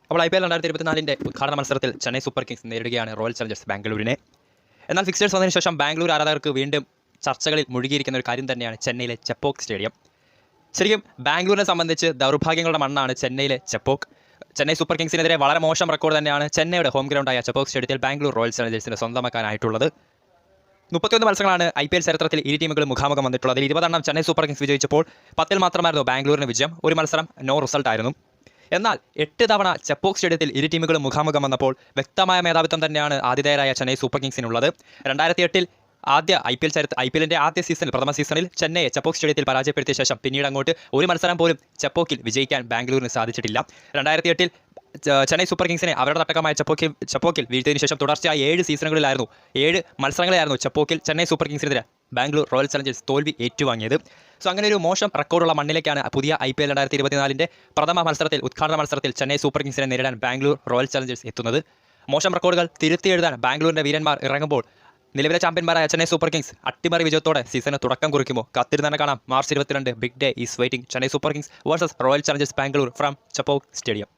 അപ്പോൾ IPL 2024 ഉദ്ഘാടന മത്സരത്തിൽ ചെന്നൈ സൂപ്പർ കിങ്സ് നേരിടുകയാണ് റോയൽ ചലഞ്ചേഴ്സ് ബാംഗ്ലൂരിനെ. എന്നാൽ ഫിക്സേഴ്സ് വന്നതിന് ശേഷം ബാംഗ്ലൂർ ആരാധകർക്ക് വീണ്ടും ചർച്ചകളിൽ മുഴുകിയിരിക്കുന്ന ഒരു കാര്യം തന്നെയാണ് ചെന്നൈയിലെ ചെപ്പോക്ക് സ്റ്റേഡിയം. ശരിക്കും ബാംഗ്ലൂരിനെ സംബന്ധിച്ച് ദൗർഭാഗ്യങ്ങളുടെ മണ്ണാണ് ചെന്നൈയിലെ ചെപ്പോക്ക്. ചെന്നൈ സൂപ്പർ കിങ്സിനെതിരെ വളരെ മോശം റെക്കോർഡ് തന്നെയാണ് ചെന്നൈയുടെ ഹോം ഗ്രൗണ്ടായ ചെപ്പോക്ക് സ്റ്റേഡിയത്തിൽ ബാംഗ്ലൂർ റോയൽ ചലഞ്ചേഴ്സിന് സ്വന്തമാക്കാനായിട്ടുള്ളത്. 31 മത്സരങ്ങളാണ് IPL ചരിത്രത്തിൽ ഇരു ടീമുകളും മുഖാമുഖം വന്നിട്ടുള്ളത്. 20 എണ്ണം ചെന്നൈ സൂപ്പർ കിങ്സ് വിജയിച്ചപ്പോൾ 10 മാത്രമായിരുന്നു ബാംഗ്ലൂരിന് വിജയം. ഒരു മത്സരം നോ റിസൾട്ട് ആയിരുന്നു. എന്നാൽ 8 തവണ ചെപ്പോക്ക് സ്റ്റേഡിയത്തിൽ ഇരു ടീമുകളും മുഖാമുഖം വന്നപ്പോൾ വ്യക്തമായ മേധാവിത്വം തന്നെയാണ് ആതിഥേയരായ ചെന്നൈ സൂപ്പർ കിങ്സിനുള്ളത്. 2008 ആദ്യ IPLന്റെ ആദ്യ സീസണിൽ പ്രഥമ സീസണിൽ ചെന്നൈയെ ചെപ്പോക്ക് സ്റ്റേഡിയത്തിൽ പരാജയപ്പെടുത്തിയ ശേഷം പിന്നീട് അങ്ങോട്ട് ഒരു മത്സരം പോലും ചെപ്പോക്കിൽ വിജയിക്കാൻ ബാംഗ്ലൂരിന് സാധിച്ചിട്ടില്ല. 2008 ചെന്നൈ സൂപ്പർ കിങ്സിനെ അവരുടെ തട്ടകമായ ചെപ്പോക്കിൽ വീഴ്ത്തിയതിനു ശേഷം തുടർച്ചയായ 7 മത്സരങ്ങളിലായിരുന്നു ചെപ്പോക്കിൽ ചെന്നൈ സൂപ്പർ കിങ്സിനെതിരെ ബാംഗ്ലൂർ റോയൽ ചലഞ്ചേഴ്സ് തോൽവി ഏറ്റുവാങ്ങിയത്. സോ അങ്ങനെ ഒരു മോശം റെക്കോർഡുള്ള മണ്ണിലേക്കാണ് പുതിയ IPL 2024 പ്രഥമ മത്സരത്തിൽ ഉദ്ഘാടന മത്സരത്തിൽ ചെന്നൈ സൂപ്പർ കിങ്സിനെ നേരിടാൻ ബാംഗ്ലൂർ റോയൽ ചലഞ്ചേഴ്സ് എത്തുന്നത്. മോശം റെക്കോർഡുകൾ തിരുത്തി എഴുതാൻ ബാംഗ്ലൂരിൻ്റെ വീരന്മാർ ഇറങ്ങുമ്പോൾ നിലവിലെ ചാമ്പ്യന്മാരായ ചെന്നൈ സൂപ്പർ കിങ്സ് അട്ടിമറി വിജയത്തോടെ സീസണ് തുടക്കം കുറിക്കുമോ? കാത്തിരുന്ന് തന്നെ കാണാം. March 22 big day is waiting. Chennai Super Kings versus Royal Challengers Bangalore from Chepauk stadium.